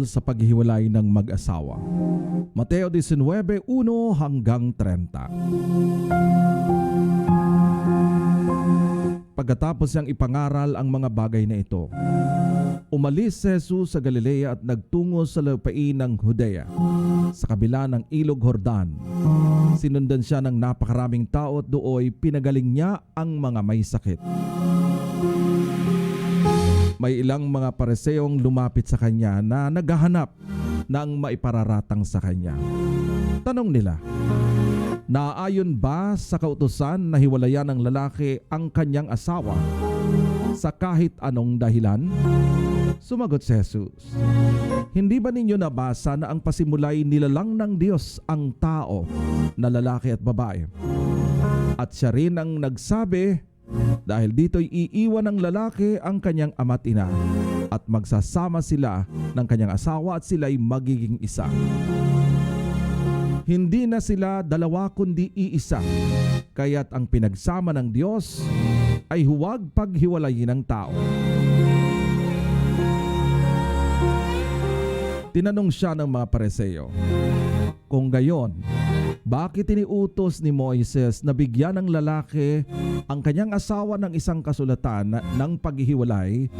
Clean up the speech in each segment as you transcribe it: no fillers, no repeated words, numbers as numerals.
tungkol sa paghihiwalay ng mag-asawa. Mateo 19:1 hanggang 30. Pagkatapos niyang ipangaral ang mga bagay na ito, umalis si Jesus sa Galilea at nagtungo sa lupain ng Judea, sa kabila ng ilog Jordan. Sinundan siya ng napakaraming tao at dooy pinagaling niya ang mga may sakit. May ilang mga Pariseyong lumapit sa kanya na naghahanap ng maipararatang sa kanya. Tanong nila, naayon ba sa kautusan na hiwalayan ng lalaki ang kanyang asawa sa kahit anong dahilan? Sumagot si Jesus, hindi ba ninyo nabasa na ang pasimulay nilalang ng Diyos ang tao na lalaki at babae? At siya rin ang nagsabi, dahil dito'y iiwan ng lalaki ang kanyang ama't ina at magsasama sila ng kanyang asawa at sila'y magiging isa. Hindi na sila dalawa kundi iisa, kaya't ang pinagsama ng Diyos ay huwag paghiwalayin ng tao. Tinanong siya ng mga Pariseo, kung gayon, bakit iniutos ni Moises na bigyan ng lalaki ang kanyang asawa ng isang kasulatan ng paghihiwalay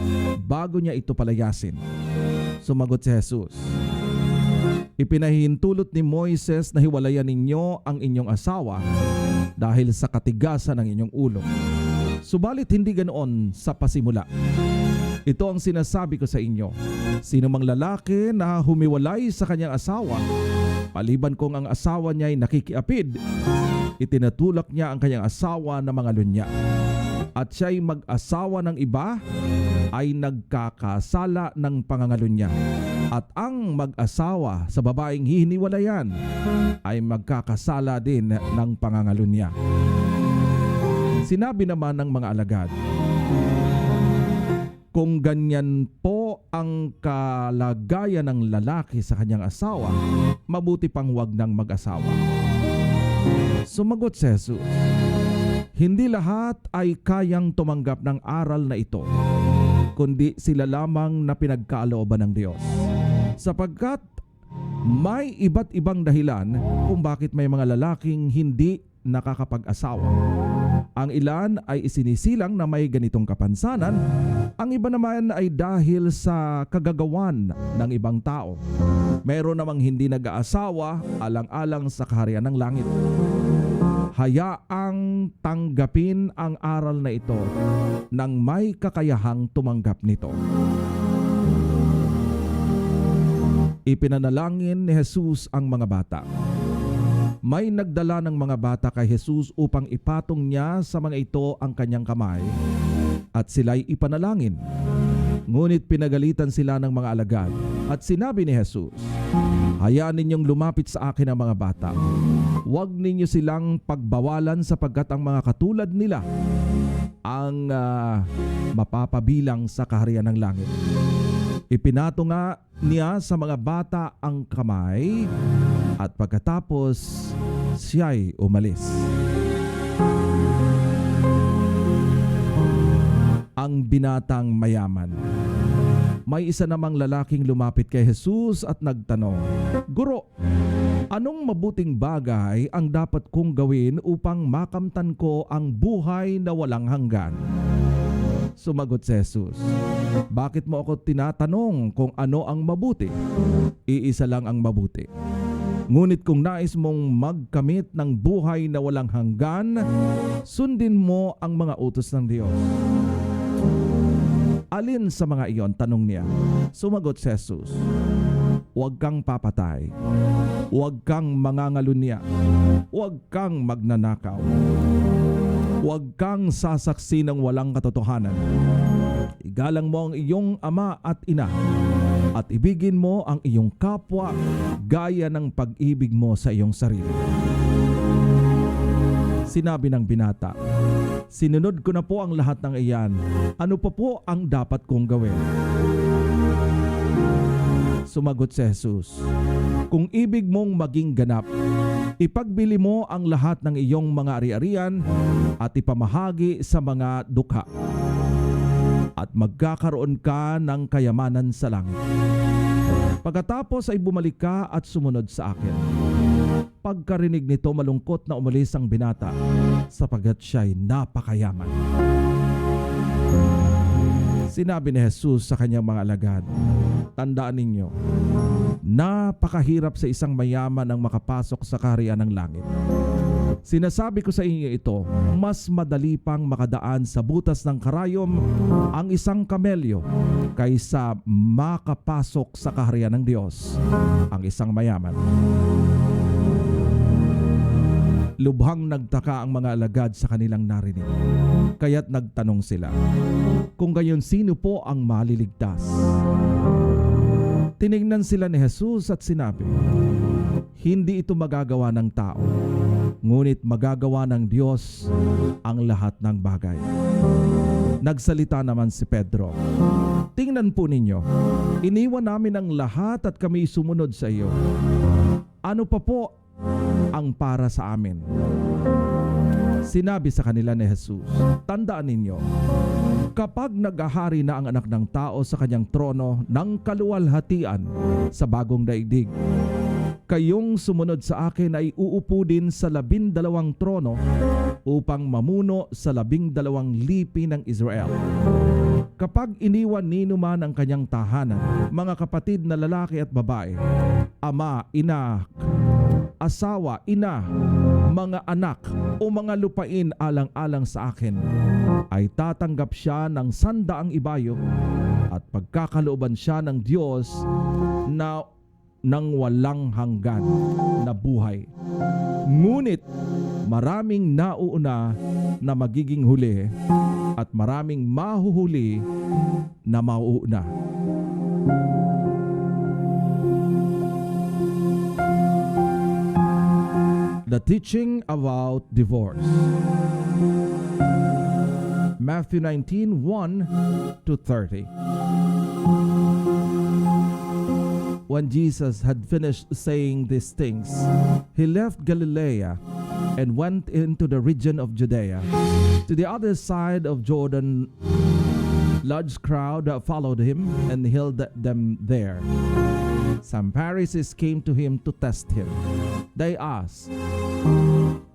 bago niya ito palayasin? Sumagot si Jesus, ipinahihintulot ni Moises na hiwalayan ninyo ang inyong asawa dahil sa katigasan ng inyong ulo. Subalit hindi ganoon sa pasimula. Ito ang sinasabi ko sa inyo, sino mang lalaki na humiwalay sa kanyang asawa, paliban kung ang asawa niya ay nakikiapid, itinatulak niya ang kanyang asawa na mga lunya. At siya'y mag-asawa ng iba ay nagkakasala ng pangangalunya. At ang mag-asawa sa babaeng hiniwalayan ay magkakasala din ng pangangalunya. Sinabi naman ng mga alagad, kung ganyan po ang kalagayan ng lalaki sa kanyang asawa, mabuti pang wag nang mag-asawa. Sumagot si Jesus, hindi lahat ay kayang tumanggap ng aral na ito, kundi sila lamang na pinagkalooban ng Diyos. Sapagkat may iba't ibang dahilan kung bakit may mga lalaking hindi nakakapag-asawa. Ang ilan ay isinisilang na may ganitong kapansanan, ang iba naman ay dahil sa kagagawan ng ibang tao. Mayroon namang hindi nag-aasawa alang-alang sa kaharian ng langit. Hayaang tanggapin ang aral na ito nang may kakayahang tumanggap nito. Ipinanalangin ni Jesus ang mga bata. May nagdala ng mga bata kay Jesus upang ipatong niya sa mga ito ang kanyang kamay at sila'y ipanalangin. Ngunit pinagalitan sila ng mga alagad at sinabi ni Jesus, hayaan ninyong lumapit sa akin ang mga bata. Huwag ninyo silang pagbawalan sapagkat ang mga katulad nila ang mapapabilang sa kaharian ng langit. Ipinato nga niya sa mga bata ang kamay at pagkatapos siya'y umalis. Ang binatang mayaman. May isa namang lalaking lumapit kay Jesus at nagtanong, Guro, anong mabuting bagay ang dapat kong gawin upang makamtan ko ang buhay na walang hanggan? Sumagot si Jesus, bakit mo ako tinatanong kung ano ang mabuti? Iisa lang ang mabuti. Ngunit kung nais mong magkamit ng buhay na walang hanggan, sundin mo ang mga utos ng Diyos. Alin sa mga iyon? Tanong niya. Sumagot si Jesus, huwag kang papatay, huwag kang mangangalunya, huwag kang magnanakaw, huwag kang sasaksi ng walang katotohanan. Igalang mo ang iyong ama at ina at ibigin mo ang iyong kapwa gaya ng pag-ibig mo sa iyong sarili. Sinabi ng binata, sinunod ko na po ang lahat ng iyan. Ano pa po ang dapat kong gawin? Sumagot si Jesus, kung ibig mong maging ganap, ipagbili mo ang lahat ng iyong mga ari-arian at ipamahagi sa mga dukha, at magkakaroon ka ng kayamanan sa langit. Pagkatapos ay bumalik ka at sumunod sa akin. Pagkarinig nito, malungkot na umalis ang binata sapagkat siya'y napakayaman. Sinabi ni Jesus sa kanyang mga alagad, tandaan ninyo, napakahirap sa isang mayaman ang makapasok sa kaharian ng langit. Sinasabi ko sa inyo ito, mas madali pang makadaan sa butas ng karayom ang isang kamelyo kaysa makapasok sa kaharian ng Diyos ang isang mayaman. Lubhang nagtaka ang mga alagad sa kanilang narinig, kaya't nagtanong sila, kung gayon sino po ang maliligtas? Tinignan sila ni Jesus at sinabi, hindi ito magagawa ng tao, ngunit magagawa ng Diyos ang lahat ng bagay. Nagsalita naman si Pedro, tingnan po ninyo, iniwan namin ang lahat at kami sumunod sa iyo. Ano pa po ang para sa amin? Sinabi sa kanila ni Jesus, tandaan ninyo, kapag naghahari na ang anak ng tao sa kanyang trono ng kaluwalhatian sa bagong daigdig, kayong sumunod sa akin ay uupo din sa 12 trono upang mamuno sa 12 lipi ng Israel. Kapag iniwan ni numan ang kanyang tahanan, mga kapatid na lalaki at babae, ama, ina, asawa, ina, mga anak o mga lupain alang-alang sa akin, ay tatanggap siya ng 100 ibayo at pagkakalooban siya ng Diyos na ng walang hanggan na buhay. Ngunit maraming nauuna na magiging huli at maraming mahuhuli na mauuna. The teaching about divorce. Matthew 19:1-30. When Jesus had finished saying these things, he left Galilee and went into the region of Judea. To the other side of Jordan, large crowd followed him and held them there. Some Pharisees came to him to test him. They asked,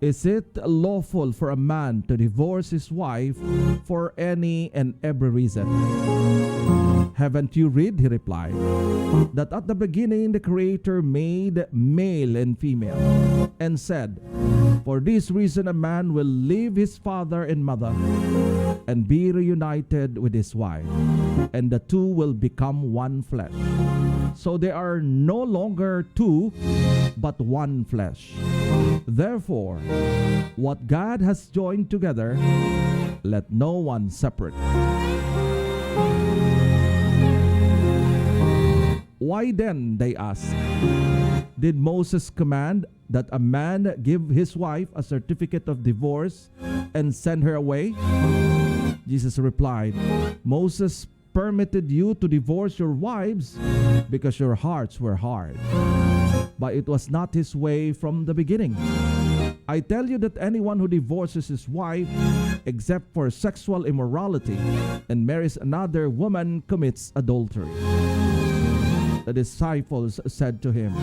is it lawful for a man to divorce his wife for any and every reason? Haven't you read, he replied, that at the beginning the Creator made male and female, and said, for this reason a man will leave his father and mother and be reunited with his wife, and the two will become one flesh. So they are no longer two, but one flesh. Therefore, what God has joined together, let no one separate. Why then, they asked, did Moses command that a man give his wife a certificate of divorce and send her away? Jesus replied, Moses permitted you to divorce your wives because your hearts were hard. But it was not his way from the beginning. I tell you that anyone who divorces his wife, except for sexual immorality, and marries another woman commits adultery. The disciples said to him,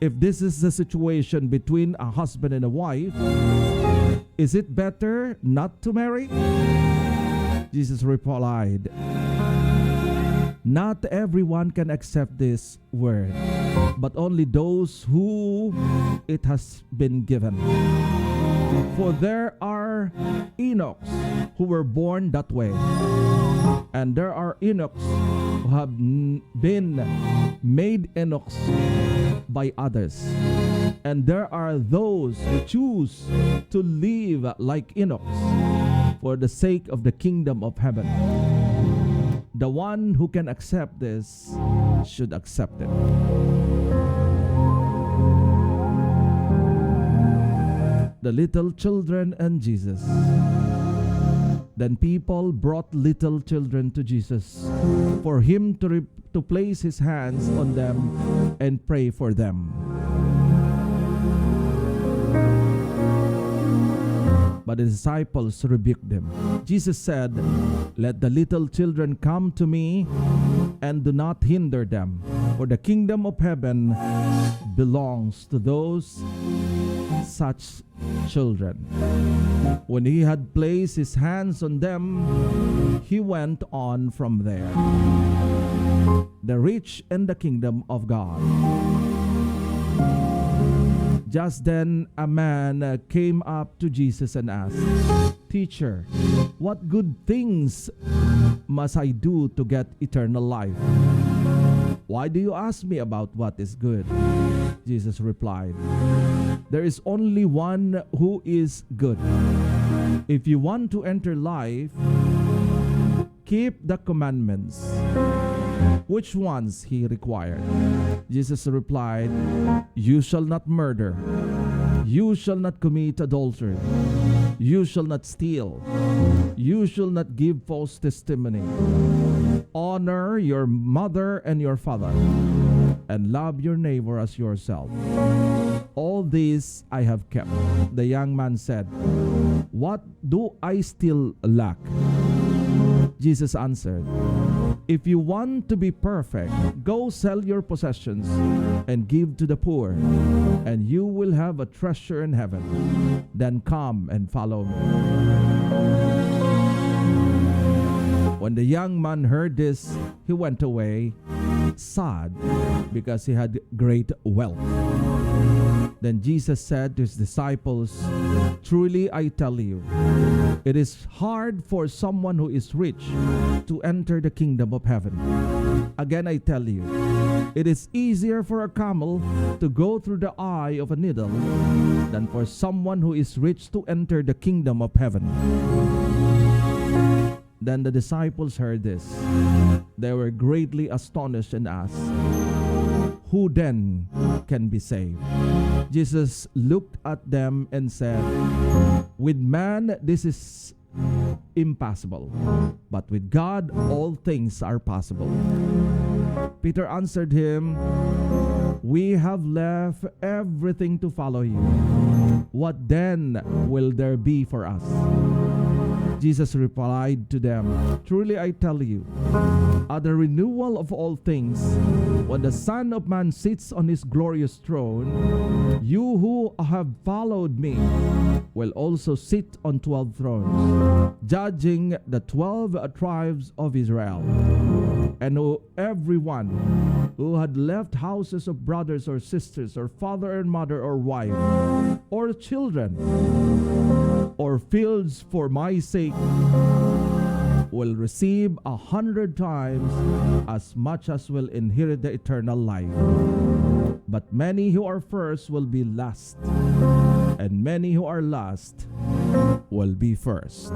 if this is the situation between a husband and a wife, is it better not to marry? Jesus replied, not everyone can accept this word, but only those who it has been given. For there are Enochs who were born that way, and there are Enochs who have been made Enochs by others, and there are those who choose to live like Enochs for the sake of the kingdom of heaven. The one who can accept this should accept it. The little children and Jesus. Then people brought little children to Jesus for him to place his hands on them and pray for them. But the disciples rebuked them. Jesus said, let the little children come to me and do not hinder them, For the kingdom of heaven belongs to those such children. When he had placed his hands on them, he went on from there. The rich and the kingdom of God. Just then a man came up to Jesus and asked, "Teacher, what good things must I do to get eternal life?" "Why do you ask me about what is good?" Jesus replied, "There is only one who is good. If you want to enter life, keep the commandments." "Which ones?" he required. Jesus replied, "You shall not murder. You shall not commit adultery. You shall not steal. You shall not give false testimony. Honor your mother and your father, and love your neighbor as yourself. All these I have kept." The young man said, "What do I still lack?" Jesus answered, "If you want to be perfect, go sell your possessions and give to the poor, and you will have a treasure in heaven. Then come and follow me." When the young man heard this, he went away sad because he had great wealth. Then Jesus said to his disciples, "Truly I tell you, it is hard for someone who is rich to enter the kingdom of heaven. Again I tell you, it is easier for a camel to go through the eye of a needle than for someone who is rich to enter the kingdom of heaven." Then the disciples heard this. They were greatly astonished and asked, "Who then can be saved?" Jesus looked at them and said, "With man this is impossible, but with God all things are possible." Peter answered him, "We have left everything to follow you. What then will there be for us?" Jesus replied to them, "Truly I tell you, at the renewal of all things, when the Son of Man sits on his glorious throne, you who have followed me will also sit on 12 thrones, judging the 12 tribes of Israel. And everyone who had left houses of brothers or sisters or father and mother or wife or children or fields for my sake will receive 100 times as much as will inherit the eternal life. But many who are first will be last, and many who are last will be first."